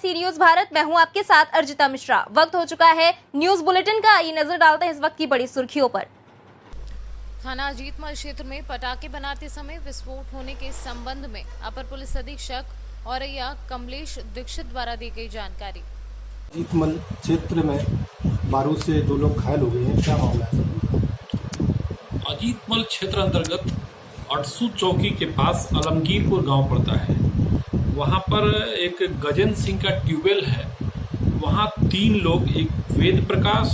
सी news Bharat. मैं हूं आपके साथ अर्जिता मिश्रा। वक्त हो चुका है न्यूज बुलेटिन का। ये नजर डालते हैं इस वक्त की बड़ी सुर्खियों पर। थाना अजीतमल क्षेत्र में पटाखे बनाते समय विस्फोट होने के संबंध में अपर पुलिस अधीक्षक औरैया कमलेश दीक्षित द्वारा दी गई जानकारी। अजीतमल क्षेत्र में बारूद से 2 लोग घायल हो गए हैं, क्या मामला है? अजीतमल क्षेत्र अंतर्गत अटसू चौकी के पास आलमगीरपुर गांव पड़ता है। वहां पर एक गजेंद्र सिंह का ट्यूबवेल है। वहां 3 लोग, एक वेद प्रकाश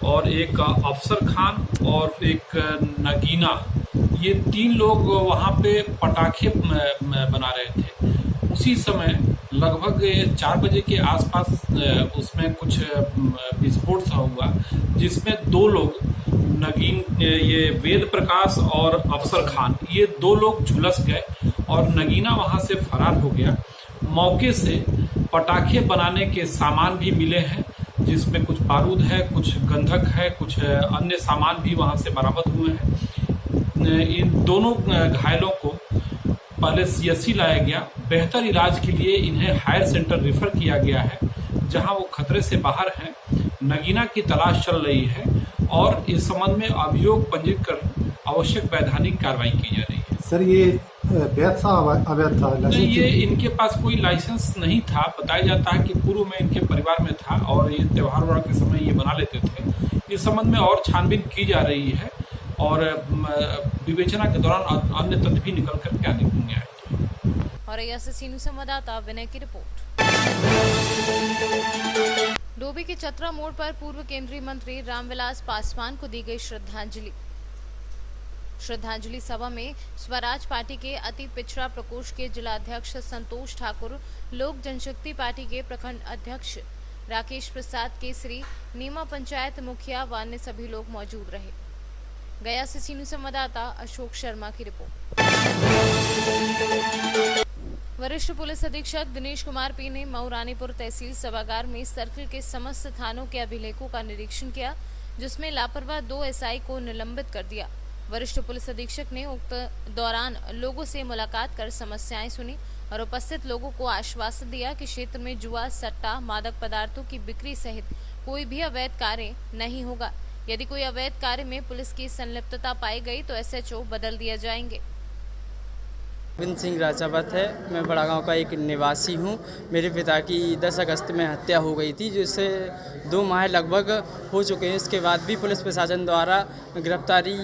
और एक अफसर खान और एक नगीना, ये 3 लोग वहां पे पटाखे बना रहे थे। उसी समय लगभग 4 बजे के आसपास उसमें कुछ विस्फोट सा हुआ, जिसमें 2 लोग नगीन, ये वेद प्रकाश और अफसर खान, ये 2 लोग झुलस गए और नगीना वहां से फरार हो गया। मौके से पटाखे बनाने के सामान भी मिले हैं, जिसमें कुछ बारूद है, कुछ गंधक है, कुछ अन्य सामान भी वहां से बरामद हुए हैं। इन दोनों घायलों को पहले सीएससी लाया गया। बेहतर इलाज के लिए इन्हें हायर सेंटर रेफर किया गया है, जहां वो खतरे से बाहर हैं। नगीना की तलाश चल रही है और इस संबंध में अभियोग पंजीकृत कर आवश्यक वैधानिक कार्रवाई की जा रही है। सर, ये अवैध था? नहीं, ये इनके पास कोई लाइसेंस नहीं था। बताया जाता है कि पूर्व में इनके परिवार में था और ये त्योहार के समय ये बना लेते थे। इस संबंध में और छानबीन की जा रही है और विवेचना के दौरान अन्य तथ्य भी निकल करके आने होंगे। और ऐसे सीनू संवाददाता विनय की रिपोर्ट। डोभी के चतरा मोड़ पर पूर्व केंद्रीय मंत्री रामविलास पासवान को दी गई श्रद्धांजलि सभा में स्वराज पार्टी के अति पिछड़ा प्रकोष्ठ के जिलाध्यक्ष संतोष ठाकुर, लोक जनशक्ति पार्टी के प्रखंड अध्यक्ष राकेश प्रसाद केसरी, नीमा पंचायत मुखिया व अन्य सभी लोग मौजूद रहे। गया से सीनू संवाददाता अशोक शर्मा की रिपोर्ट। वरिष्ठ पुलिस अधीक्षक दिनेश कुमार पी ने मऊ रानीपुर तहसील सभागार में सर्किल के समस्त थानों के अभिलेखों का निरीक्षण किया, जिसमें लापरवाह 2 एसआई को निलंबित कर दिया। वरिष्ठ पुलिस अधीक्षक ने उक्त दौरान लोगों से मुलाकात कर समस्याएं सुनी और उपस्थित लोगों को आश्वासन दिया कि क्षेत्र में जुआ, सट्टा, मादक पदार्थों की बिक्री सहित कोई भी अवैध कार्य नहीं होगा। यदि कोई अवैध कार्य में पुलिस की संलिप्तता पाई गई तो एसएचओ बदल दिए जाएंगे। गोविंद सिंह राजावत है। मैं बड़ा गांव का एक निवासी हूं। मेरे पिता की 10 अगस्त में हत्या हो गई थी, जिससे 2 माह लगभग हो चुके हैं। इसके बाद भी पुलिस प्रशासन द्वारा गिरफ्तारी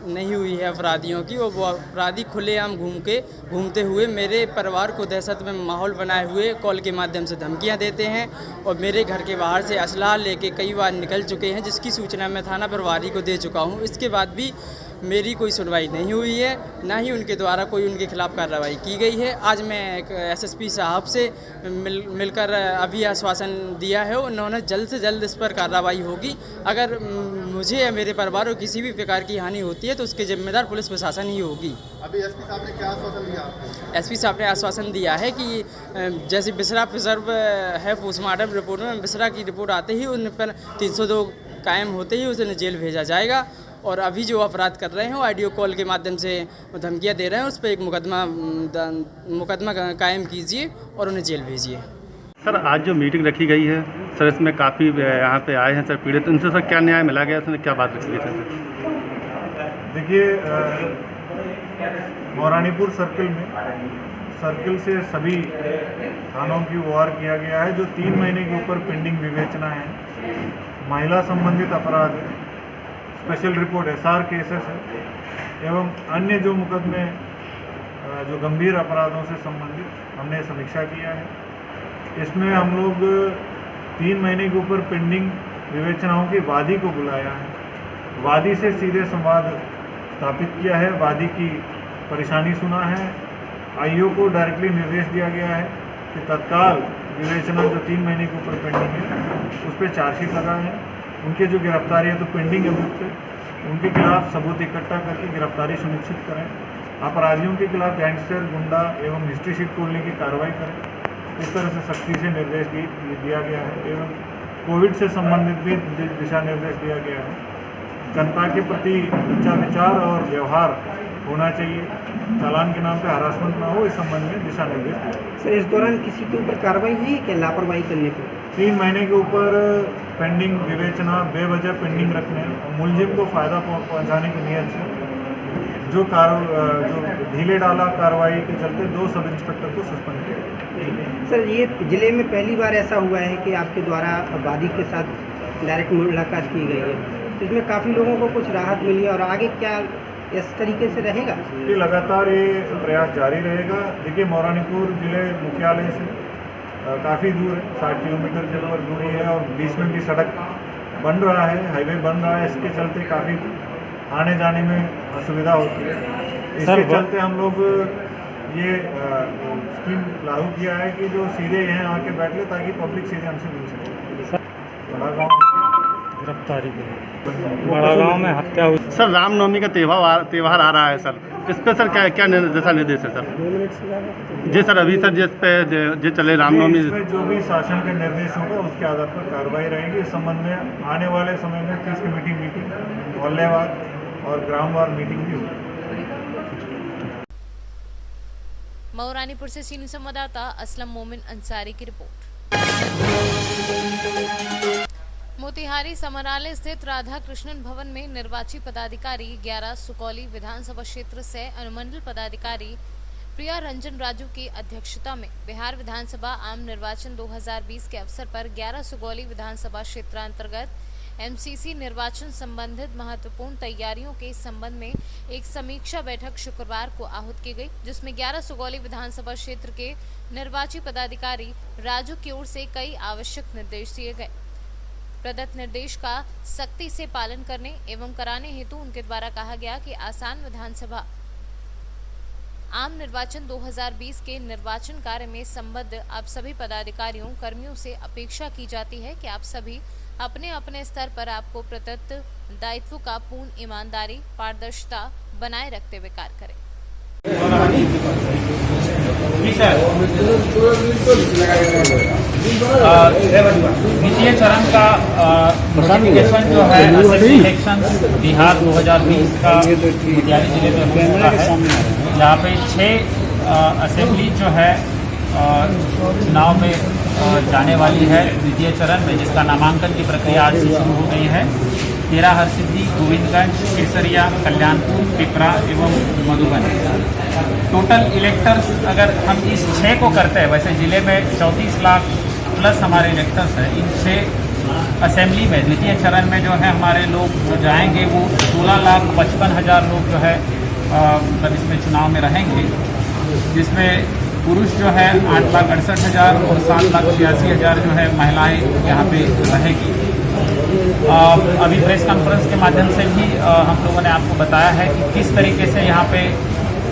नहीं हुई है अपराधियों की। और वो अपराधी खुलेआम घूमते हुए मेरे परिवार को दहशत में माहौल बनाए हुए कॉल के माध्यम से धमकियां देते हैं और मेरे घर के बाहर से असलाह लेके कई बार निकल चुके हैं, जिसकी सूचना मैं थाना प्रभारी को दे चुका हूं। इसके बाद भी मेरी कोई सुनवाई नहीं हुई है, ना ही उनके द्वारा कोई उनके खिलाफ कार्रवाई की गई है। आज मैं एक एसएसपी साहब से मिलकर अभी आश्वासन दिया है, उन्होंने जल्द से जल्द इस पर कार्रवाई होगी। अगर मुझे या मेरे परिवार को किसी भी प्रकार की हानि होती है तो उसके जिम्मेदार पुलिस प्रशासन ही होगी। अभी एसपी साहब ने क्या आश्वासन दिया आपको? एसपी साहब ने आश्वासन दिया है कि जैसे बिसरा प्रिजर्व है पोस्टमार्टम रिपोर्ट में, बिसरा की रिपोर्ट आते ही उन पर 302 कायम होते ही उसे जेल भेजा जाएगा। और अभी जो अपराध कर रहे हैं वो ऑडियो कॉल के माध्यम से धमकियां दे रहे हैं, उस पर एक मुकदमा कायम कीजिए और उन्हें जेल भेजिए। सर, आज जो मीटिंग रखी गई है सर, इसमें काफ़ी यहाँ पे आए हैं सर पीड़ित, उनसे सर क्या न्याय मिला गया, इसमें क्या बात रखी गई सर? देखिए, मौरानीपुर सर्किल से सभी थानों की OR किया गया है। जो 3 महीने के ऊपर पेंडिंग विवेचना है, महिला संबंधित अपराध, स्पेशल रिपोर्ट SR केसेस है एवं अन्य जो मुकदमे जो गंभीर अपराधों से संबंधित हमने समीक्षा किया है। इसमें हम लोग 3 महीने के ऊपर पेंडिंग विवेचनाओं की वादी को बुलाया है, वादी से सीधे संवाद स्थापित किया है, वादी की परेशानी सुना है। आईओ को डायरेक्टली निर्देश दिया गया है कि तत्काल विवेचना जो 3 महीने के ऊपर पेंडिंग है उस पर चार्जशीट लगा है। उनके जो गिरफ्तारी है तो पेंडिंग है, उनके खिलाफ सबूत इकट्ठा करके गिरफ्तारी सुनिश्चित करें। अपराधियों के खिलाफ गैंगस्टर, गुंडा एवं हिस्ट्री शीट खोलने की कार्रवाई करें। इस तरह से सख्ती से निर्देश दिया गया है एवं कोविड से संबंधित भी दिशा निर्देश दिया गया है। जनता के प्रति अच्छा विचार और व्यवहार होना चाहिए, चालान के नाम पे हरासमेंट ना हो, इस संबंध में दिशा निर्देश दिया। सर इस दौरान किसी के ऊपर कार्रवाई हुई है क्या लापरवाही करने पर? 3 महीने के ऊपर पेंडिंग विवेचना, बेवजह पेंडिंग रखने और मुलजिम को फ़ायदा पहुंचाने की नीयत से जो ढीले डाला कार्रवाई के चलते 2 सब इंस्पेक्टर को सस्पेंड किया। सर ये जिले में पहली बार ऐसा हुआ है कि आपके द्वारा वादी के साथ डायरेक्ट मुलाकात की गई है, इसमें काफ़ी लोगों को कुछ राहत मिली है और आगे क्या इस तरीके से रहेगा? ये लगातार ये प्रयास जारी रहेगा। देखिए मौरानीपुर जिले मुख्यालय से काफ़ी दूर है, 60 किलोमीटर के ऊपर दूरी है और बीच में भी सड़क बन रहा है, हाईवे बन रहा है, इसके चलते काफ़ी आने जाने में असुविधा होती है। इसके चलते हम लोग ये स्कीम लागू किया है कि जो सीधे यहाँ आके बैठ ले ताकि पब्लिक सीधे हमसे मिल सके। बड़ा गाँव गिरफ्तारी बड़ा गाँव में हत्या हुई। सर रामनवमी का त्यौहार आ रहा है सर, इस पे सर क्या दिशा निर्देश है सर? जी सर, अभी सर जिस पे जो चले रामनवमी, इसमें जो भी शासन के निर्देश होगा उसके आधार पर कार्रवाई रहेगी। इस संबंध में आने वाले समय में 30 कमेटी मीटिंग, मोहल्लेवार और ग्रामवार मीटिंग भी होगी। मऊरानीपुर से सीनियर संवाददाता असलम मोमिन अंसारी की रिपोर्ट। मोतिहारी समरालय स्थित राधा कृष्णन भवन में निर्वाची पदाधिकारी 11 सुकौली विधानसभा क्षेत्र से अनुमंडल पदाधिकारी प्रिया रंजन राजू की अध्यक्षता में बिहार विधानसभा आम निर्वाचन 2020 के अवसर पर 11 सुगौली विधानसभा क्षेत्रांतर्गत एमसीसी निर्वाचन संबंधित महत्वपूर्ण तैयारियों के संबंध में एक समीक्षा बैठक शुक्रवार को आहूत की गई, जिसमें 11 सुगौली विधानसभा क्षेत्र के निर्वाची पदाधिकारी राजू की ओर से कई आवश्यक निर्देश दिए गए। प्रदत्त निर्देश का सख्ती से पालन करने एवं कराने हेतु उनके द्वारा कहा गया कि आसान विधानसभा आम निर्वाचन 2020 के निर्वाचन कार्य में संबद्ध आप सभी पदाधिकारियों कर्मियों से अपेक्षा की जाती है कि आप सभी अपने अपने स्तर पर आपको प्रदत्त दायित्व का पूर्ण ईमानदारी, पारदर्शिता बनाए रखते हुए कार्य करें। द्वितीय चरण का नोटिफिकेशन जो है असेंबली इलेक्शन बिहार 2020 का मोतिहारी जिले में हो चुका है, जहाँ पे 6 असेंबली जो है चुनाव में जाने वाली है द्वितीय चरण में, जिसका नामांकन की प्रक्रिया आज से शुरू हो गई है। 13 हरसिद्धि, गोविंदगंज, केसरिया, कल्याणपुर, पिपरा एवं मधुबनी। टोटल इलेक्टर्स अगर हम इस 6 को करते हैं, वैसे जिले में 34 लाख प्लस हमारे इलेक्टर्स हैं। इन 6 असेंबली में द्वितीय चरण में जो है हमारे लोग जो जाएंगे वो 16,55,000 लोग जो है मतलब इसमें चुनाव में रहेंगे, जिसमें पुरुष जो है 8,68,000 और 7,86,000 जो है महिलाएं यहाँ पे रहेगी। अभी प्रेस कॉन्फ्रेंस के माध्यम से भी हम लोगों ने आपको बताया है कि किस तरीके से यहाँ पे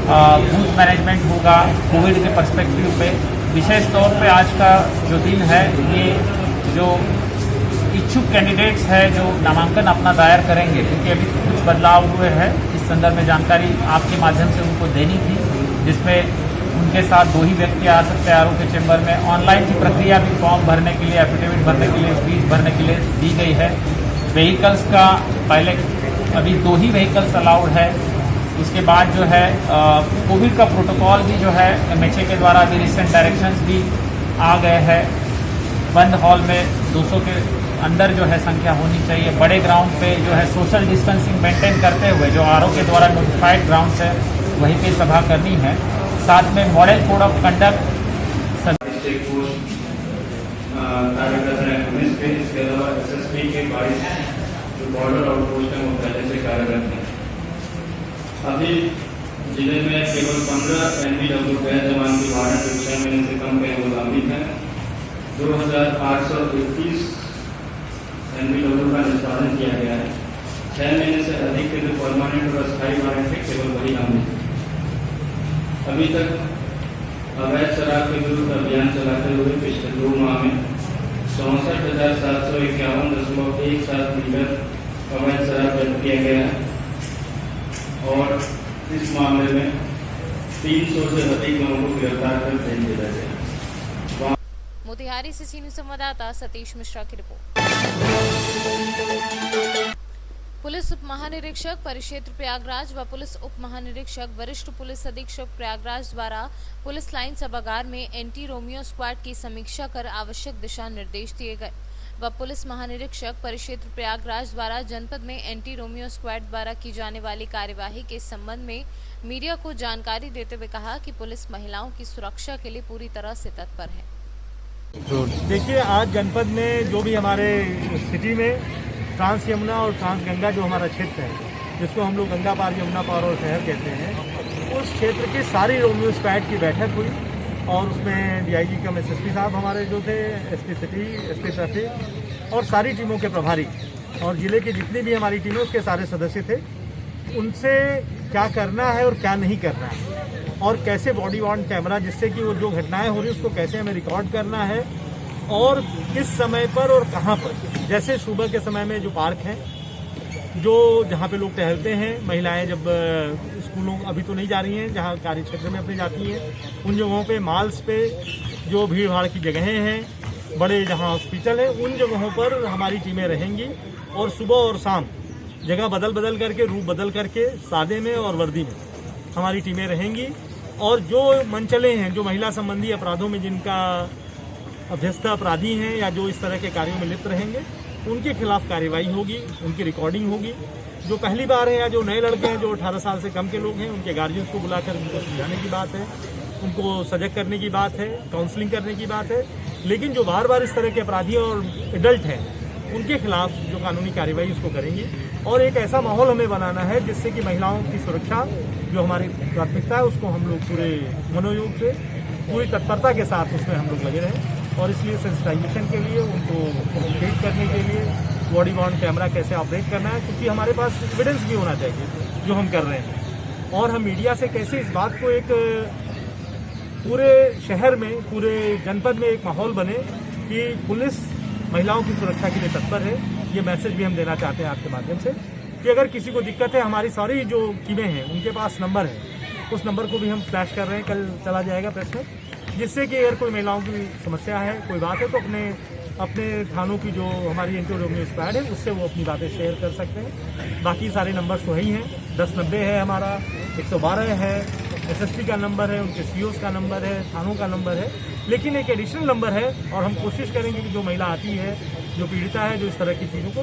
बूथ मैनेजमेंट होगा कोविड के पर्सपेक्टिव पे। विशेष तौर पे आज का जो दिन है, ये जो इच्छुक कैंडिडेट्स है जो नामांकन अपना दायर करेंगे, क्योंकि अभी कुछ बदलाव हुए हैं, इस संदर्भ में जानकारी आपके माध्यम से उनको देनी थी, जिसमें उनके साथ 2 ही व्यक्ति आ सकते हैं आरओ के चैम्बर में। ऑनलाइन की प्रक्रिया भी फॉर्म भरने के लिए, एफिडेविट भरने के लिए, फीस भरने के लिए दी गई है। व्हीकल्स का पहले अभी 2 ही व्हीकल्स अलाउड है। उसके बाद जो है कोविड का प्रोटोकॉल भी जो है एमएचए के द्वारा अभी रिसेंट डायरेक्शंस भी आ गए हैं। बंद हॉल में 200 के अंदर जो है संख्या होनी चाहिए। बड़े ग्राउंड पे जो है सोशल डिस्टेंसिंग मेंटेन करते हुए जो आरओ के द्वारा नोटिफाइड ग्राउंड्स है वहीं पे सभा करनी है। साथ में मॉडल कोड ऑफ कंडक्ट इसके अलावा एसएसपी के 22 जो बॉर्डर आउटपोस्ट है वो पहले से कार्यरत है। अभी जिले में केवल 15 एनबीडब्ल्यू गैर जवान की वारंट 6 महीने से कम के मुताबिक है। 2,831 एनबीडब्ल्यू का निष्पादन किया गया है। 6 महीने से अधिक के जो परमानेंट और अस्थायी वारंट है केवल वही हमने। अभी तक अवैध शराब के विरुद्ध अभियान चलाते हुए पिछले 2 माह में 64,751.17 लीटर अवैध शराब जब्त किया गया है और इस मामले में 300 से अधिक लोगों को गिरफ्तार कर जेल भेजा गया। मोतिहारी से सीनियर संवाददाता सतीश मिश्रा की रिपोर्ट। पुलिस उप महानिरीक्षक परिक्षेत्र प्रयागराज व पुलिस उप महानिरीक्षक वरिष्ठ पुलिस अधीक्षक प्रयागराज द्वारा पुलिस लाइन सभागार में एंटी रोमियो स्क्वाड की समीक्षा कर आवश्यक दिशा निर्देश दिए गए व पुलिस महानिरीक्षक परिक्षेत्र प्रयागराज द्वारा जनपद में एंटी रोमियो स्क्वाड द्वारा की जाने वाली कार्यवाही के संबंध में मीडिया को जानकारी देते हुए कहा कि पुलिस महिलाओं की सुरक्षा के लिए पूरी तरह से तत्पर है। देखिए, आज जनपद में जो भी हमारे सिटी में ट्रांस यमुना और ट्रांस गंगा जो हमारा क्षेत्र है, जिसको हम लोग गंगा पार यमुना पार और शहर कहते हैं, उस क्षेत्र की सारी रोमियो स्क्वाड की बैठक हुई और उसमें डीआईजी कम एसएसपी साहब हमारे जो थे, एसपी सिटी, एसपी ट्रैफिक और सारी टीमों के प्रभारी और जिले की जितनी भी हमारी टीमें उसके सारे सदस्य थे। उनसे क्या करना है और क्या नहीं करना है और कैसे बॉडी वॉर्न कैमरा, जिससे कि वो जो घटनाएं हो रही है उसको कैसे हमें रिकॉर्ड करना है और किस समय पर और कहाँ पर। जैसे सुबह के समय में जो पार्क हैं, जो जहाँ पे लोग टहलते हैं, महिलाएं जब स्कूलों अभी तो नहीं जा रही हैं, जहाँ कार्य क्षेत्र में अपने जाती हैं, उन जगहों पे, मॉल्स पे, जो भीड़ भाड़ की जगहें हैं, बड़े जहाँ हॉस्पिटल हैं, उन जगहों पर हमारी टीमें रहेंगी और सुबह और शाम जगह बदल बदल करके, रूप बदल करके, सादे में और वर्दी में हमारी टीमें रहेंगी। और जो मनचले हैं, जो महिला संबंधी अपराधों में जिनका अभ्यस्त अपराधी हैं या जो इस तरह के कार्यों में लिप्त रहेंगे, उनके खिलाफ कार्रवाई होगी, उनकी रिकॉर्डिंग होगी। जो पहली बार है या जो नए लड़के हैं, जो 18 साल से कम के लोग हैं, उनके गार्जियंस को बुलाकर उनको समझाने की बात है, उनको सजग करने की बात है, काउंसलिंग करने की बात है। लेकिन जो बार बार इस तरह के अपराधी और एडल्ट हैं, उनके खिलाफ जो कानूनी कार्रवाई उसको करेंगे। और एक ऐसा माहौल हमें बनाना है जिससे कि महिलाओं की सुरक्षा जो हमारी प्राथमिकता है, उसको हम लोग पूरे मनोयोग से, पूरी तत्परता के साथ उसमें हम लोग लगे रहें। और इसलिए सेंसिटाइजेशन के लिए, उनको ट्रीट करने के लिए बॉडी वॉर्न कैमरा कैसे ऑपरेट करना है, क्योंकि हमारे पास एविडेंस भी होना चाहिए जो हम कर रहे हैं। और हम मीडिया से कैसे इस बात को एक पूरे शहर में, पूरे जनपद में एक माहौल बने कि पुलिस महिलाओं की सुरक्षा के लिए तत्पर है। ये मैसेज भी हम देना चाहते हैं आपके माध्यम से कि अगर किसी को दिक्कत है, हमारी सारी जो टीमें हैं उनके पास नंबर है, उस नंबर को भी हम फ्लैश कर रहे हैं, कल चला जाएगा प्रेस में, जिससे कि अगर कोई महिलाओं की समस्या है, कोई बात है, तो अपने थानों की जो हमारी एंटी रोमियो स्क्वाड है उससे वो अपनी बातें शेयर कर सकते हैं। बाकी सारे नंबर्स वही हैं, 1090 है हमारा, 112 है, एसएसपी का नंबर है, उनके सीओस का नंबर है, थानों का नंबर है। लेकिन एक एडिशनल नंबर है और हम कोशिश करेंगे कि जो महिला आती है, जो पीड़िता है, जो इस तरह की चीज़ों को,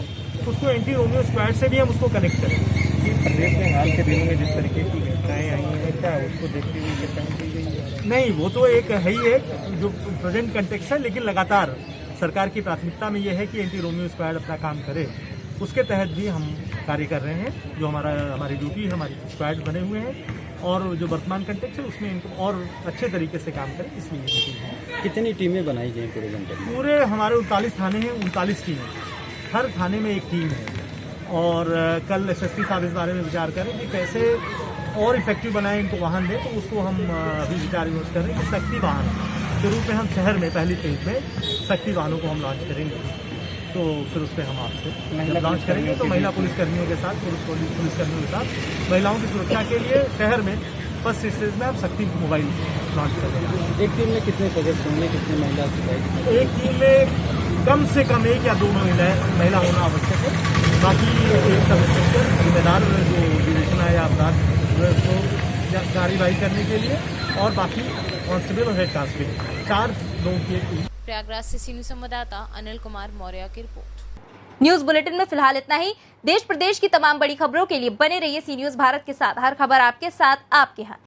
उसको एंटी रोमियो स्क्वाड से भी हम उसको कनेक्ट करें। प्रदेश में हाल के दिनों में जिस तरीके की घटनाएं आई हैं, क्या उसको देखते हुए चेतावनी की गई है? नहीं, वो तो एक है ही है जो प्रेजेंट कंटेक्स्ट है, लेकिन लगातार सरकार की प्राथमिकता में ये है कि एंटी रोमियो स्क्वाड अपना काम करे। उसके तहत भी हम कार्य कर रहे हैं। जो हमारी ड्यूटी, हमारी स्क्वाड बने हुए हैं और जो वर्तमान कंटेक्स्ट है उसमें इनको और अच्छे तरीके से काम करें, इसलिए मीटिंग। कितनी टीमें बनाई गई पूरे जनपद में? पूरे हमारे 39 थाने हैं, 39 टीमें, हर थाने में एक टीम है। और कल एसएसपी साहब इस बारे में विचार करें कि कैसे और इफेक्टिव बनाएं, इनको वाहन दें, तो उसको हम अभी विचार विमर्श कर रहे हैं कि शक्ति वाहन के रूप में हम शहर में पहली फेज में शक्ति वाहनों को हम लॉन्च करेंगे। तो फिर उस पर हम आपसे लॉन्च करेंगे तो महिला पुलिसकर्मियों के साथ, पुलिसकर्मियों के साथ महिलाओं की सुरक्षा के लिए शहर में फर्स्ट स्टेज में हम शक्ति मोबाइल लॉन्च करेंगे। एक टीम में कितने सदस्य होंगे, कितने महिला सिपाही? एक टीम में कम से कम 1 या 2 महिला होना आवश्यक है। बाकी एक सब इंस्पेक्टर जिम्मेदार जो डिविजन है या अपराध को कार्यवाही करने के लिए, और बाकी कांस्टेबल और हेड कांस्टेबल, 4 लोगों की एक टीम। प्रयागराज से सीनियर संवाददाता अनिल कुमार मौर्य की रिपोर्ट। न्यूज बुलेटिन में फिलहाल इतना ही। देश प्रदेश की तमाम बड़ी खबरों के लिए बने रहिए सी न्यूज भारत के साथ। हर खबर आपके साथ, आपके हाथ।